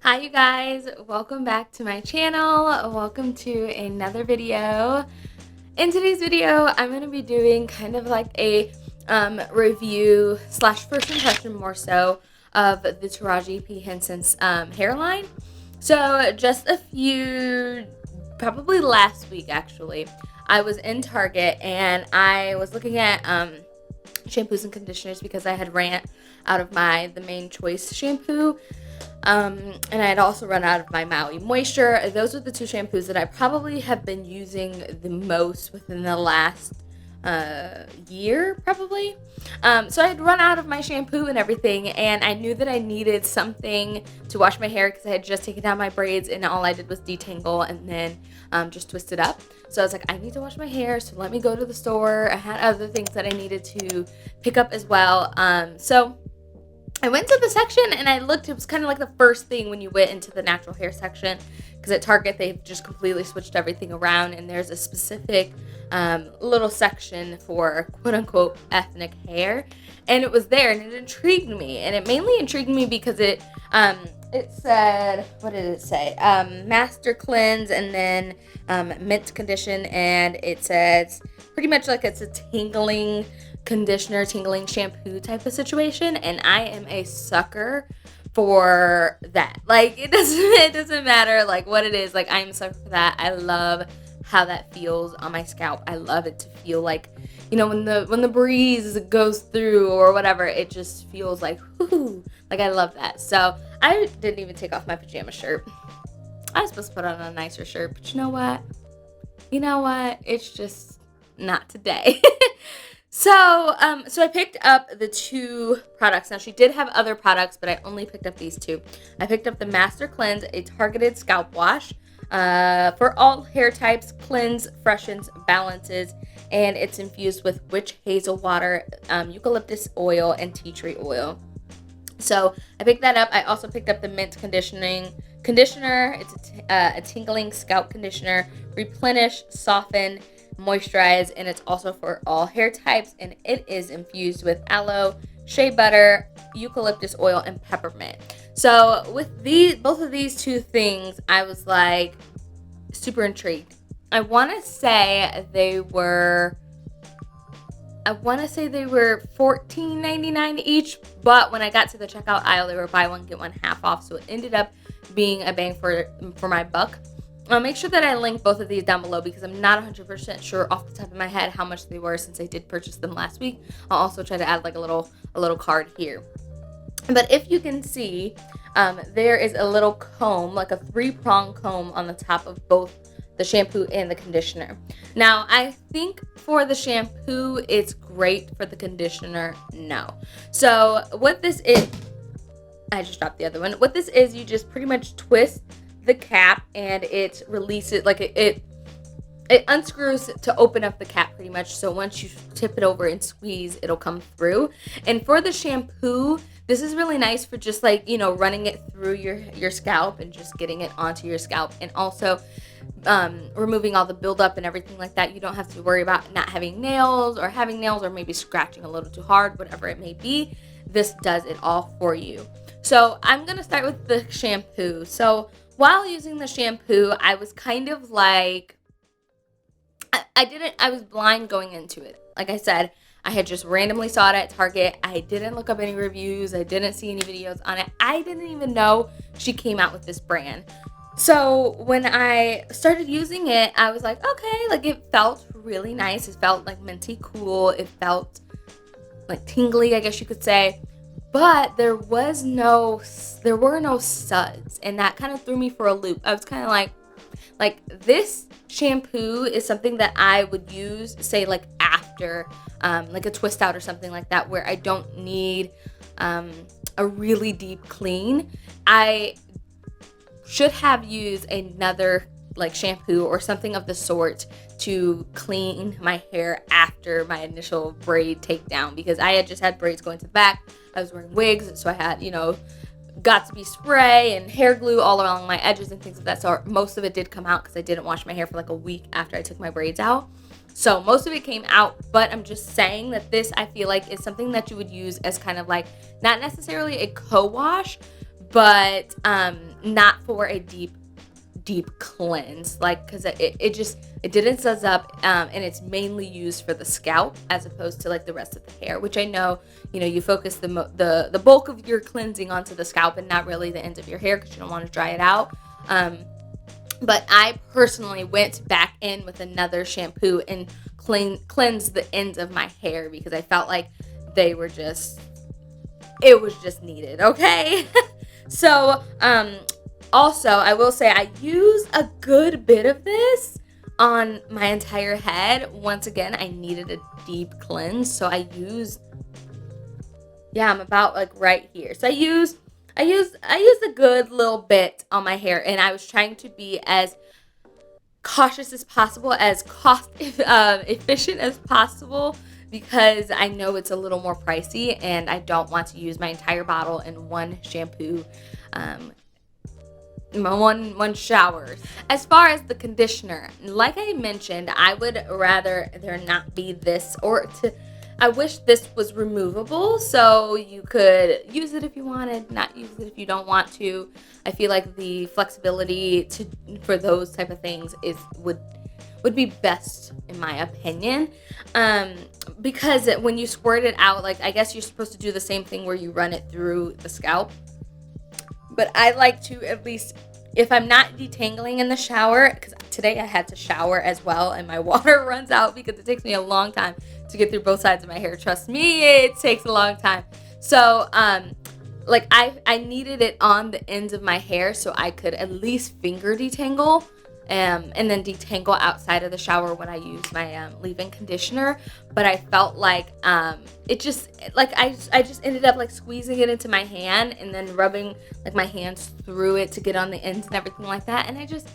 Hi you guys, welcome back to my channel. Welcome to another video. In today's video, I'm going to be doing kind of like a review slash first impression more so of the Taraji P. Henson's hairline. So just probably last week actually, I was in Target and I was looking at shampoos and conditioners because I had ran out of the Main Choice shampoo. And I had also run out of my Maui Moisture. Those are the two shampoos that I probably have been using the most within the last year, probably. So I had run out of my shampoo and everything, and I knew that I needed something to wash my hair because I had just taken down my braids, and all I did was detangle and then just twist it up. So I was like, I need to wash my hair, so let me go to the store. I had other things that I needed to pick up as well. So I went to the section and I looked. It was kind of like the first thing when you went into the natural hair section, because at Target they've just completely switched everything around, and there's a specific little section for quote unquote ethnic hair, and it was there and it intrigued me. And it mainly intrigued me because it said, what did it say? Master cleanse and then mint condition, and it says pretty much like it's a tingling conditioner, tingling shampoo type of situation, and I am a sucker for that. Like it doesn't matter like what it is, like I am a sucker for that. I love how that feels on my scalp. I love it to feel like, you know, when the breeze goes through or whatever, it just feels like whoo, like I love that. So I didn't even take off my pajama shirt. I was supposed to put on a nicer shirt, but you know what, it's just not today. So I picked up the two products. Now, she did have other products, but I only picked up these two. I picked up the Master Cleanse, a targeted scalp wash for all hair types, cleanse, freshens, balances, and it's infused with witch hazel water, eucalyptus oil, and tea tree oil. So I picked that up. I also picked up the mint conditioner. It's a tingling scalp conditioner, replenish, soften, moisturize, and it's also for all hair types, and it is infused with aloe, shea butter, eucalyptus oil, and peppermint. So with both of these two things, I was like super intrigued. I want to say they were $14.99 each, but when I got to the checkout aisle, they were buy one get one half off, so it ended up being a bang for my buck. I'll make sure that I link both of these down below because I'm not 100% sure off the top of my head how much they were since I did purchase them last week. I'll also try to add like a little card here. But if you can see, there is a little comb, like a 3-prong comb on the top of both the shampoo and the conditioner. Now, I think for the shampoo, it's great. For the conditioner, no. So what this is, I just dropped the other one. What this is, you just pretty much twist the cap and it releases, like it unscrews to open up the cap pretty much. So once you tip it over and squeeze, it'll come through. And for the shampoo, this is really nice for just like, you know, running it through your scalp and just getting it onto your scalp, and also removing all the buildup and everything like that. You don't have to worry about not having nails or having nails or maybe scratching a little too hard, whatever it may be. This does it all for you. So I'm gonna start with the shampoo. So while using the shampoo, I was kind of like, I was blind going into it. Like I said, I had just randomly saw it at Target. I didn't look up any reviews. I didn't see any videos on it. I didn't even know she came out with this brand. So when I started using it, I was like, okay, like it felt really nice. It felt like minty cool. It felt like tingly, I guess you could say. But there were no suds, and that kind of threw me for a loop. I was kind of like this shampoo is something that I would use, say like after like a twist out or something like that, where I don't need a really deep clean. I should have used another like shampoo or something of the sort to clean my hair after my initial braid takedown, because I had just had braids going to the back. I was wearing wigs, so I had, you know, got to be spray and hair glue all along my edges and things of that sort. Most of it did come out because I didn't wash my hair for like a week after I took my braids out. So most of it came out, but I'm just saying that this, I feel like, is something that you would use as kind of like, not necessarily a co-wash, but not for a deep cleanse, like, because it didn't sizz up, and it's mainly used for the scalp as opposed to like the rest of the hair, which I know, you focus the bulk of your cleansing onto the scalp and not really the ends of your hair because you don't want to dry it out. But I personally went back in with another shampoo and cleansed the ends of my hair because I felt like it was just needed. Okay. So also, I will say I use a good bit of this on my entire head. Once again, I needed a deep cleanse, so I used, I'm about like right here. So I used a good little bit on my hair, and I was trying to be as cautious as possible, as cost efficient as possible, because I know it's a little more pricey, and I don't want to use my entire bottle in one shampoo. One shower. As far as the conditioner, like I mentioned, I would rather there not be this, I wish this was removable so you could use it if you wanted, not use it if you don't want to. I feel like the flexibility for those type of things would be best in my opinion, because when you squirt it out, like I guess you're supposed to do the same thing where you run it through the scalp. But I like to, at least if I'm not detangling in the shower, because today I had to shower as well and my water runs out because it takes me a long time to get through both sides of my hair. Trust me, it takes a long time. So like I needed it on the ends of my hair so I could at least finger detangle, and then detangle outside of the shower when I use my leave-in conditioner. But I felt like it just, like I just ended up like squeezing it into my hand and then rubbing like my hands through it to get on the ends and everything like that. And I just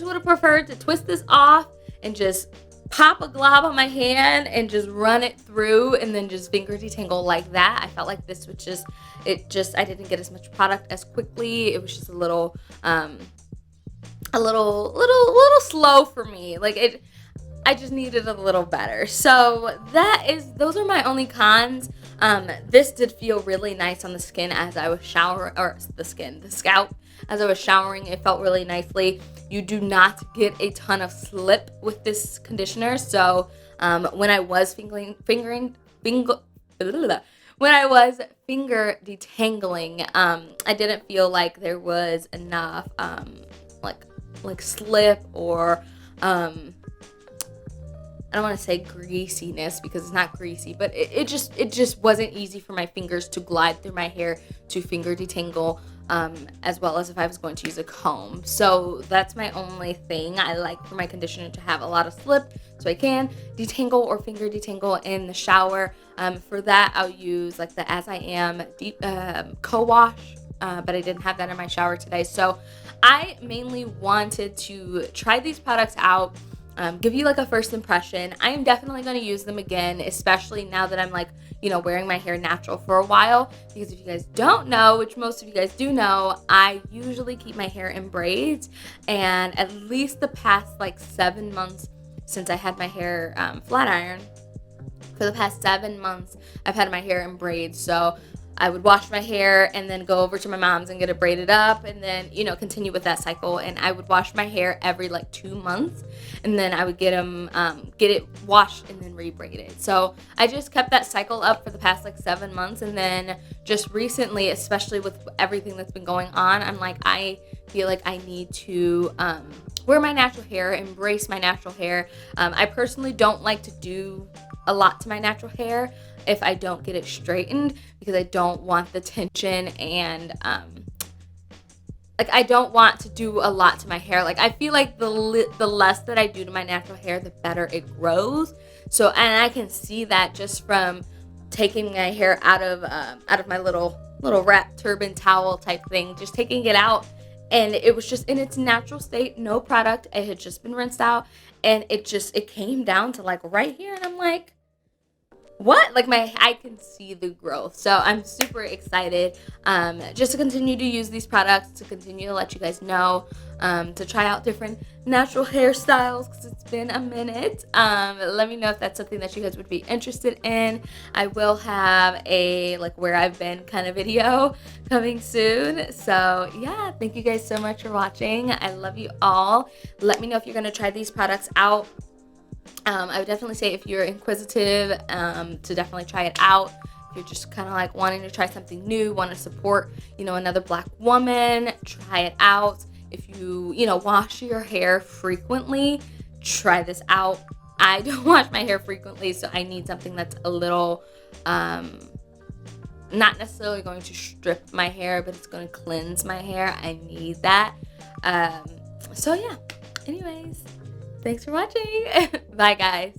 would have preferred to twist this off and just pop a glob on my hand and just run it through and then just finger detangle like that. I felt like this would I didn't get as much product as quickly. It was just a little slow for me. Like I just needed a little better. So those are my only cons. This did feel really nice on the skin as I was the scalp as I was showering. It felt really nicely. You do not get a ton of slip with this conditioner. So when I was finger detangling, I didn't feel like there was enough like slip or I don't want to say greasiness because it's not greasy, but it just wasn't easy for my fingers to glide through my hair to finger detangle, as well as if I was going to use a comb. So that's my only thing. I like for my conditioner to have a lot of slip so I can detangle or finger detangle in the shower. For that, I'll use like the As I Am deep co-wash, but I didn't have that in my shower today. So I mainly wanted to try these products out, give you like a first impression. I am definitely going to use them again, especially now that I'm like, wearing my hair natural for a while, because if you guys don't know, which most of you guys do know, I usually keep my hair in braids, and at least the past like 7 months since I had my hair flat iron, for the past 7 months I've had my hair in braids. So I would wash my hair and then go over to my mom's and get it braided up, and then, continue with that cycle. And I would wash my hair every like 2 months, and then I would get it washed and then re-braided. So I just kept that cycle up for the past like 7 months. And then just recently, especially with everything that's been going on, I'm like, I feel like I need to wear my natural hair, embrace my natural hair. I personally don't like to do a lot to my natural hair if I don't get it straightened, because I don't want the tension, and like I don't want to do a lot to my hair. Like I feel like the less that I do to my natural hair, the better it grows. So, and I can see that just from taking my hair out of my little wrap turban towel type thing, just taking it out, and it was just in its natural state, no product. It had just been rinsed out, and it came down to like right here, and I'm like, what? Like I can see the growth. So I'm super excited just to continue to use these products, to continue to let you guys know, to try out different natural hairstyles because it's been a minute. Let me know if that's something that you guys would be interested in. I will have a like where I've been kind of video coming soon. So yeah, thank you guys so much for watching. I love you all. Let me know if you're going to try these products out. I would definitely say if you're inquisitive, to definitely try it out. If you're just kind of like wanting to try something new, want to support, another Black woman, try it out. If you, wash your hair frequently, try this out. I don't wash my hair frequently, so I need something that's a little, not necessarily going to strip my hair, but it's going to cleanse my hair. I need that. So yeah, anyways. Thanks for watching. Bye, guys.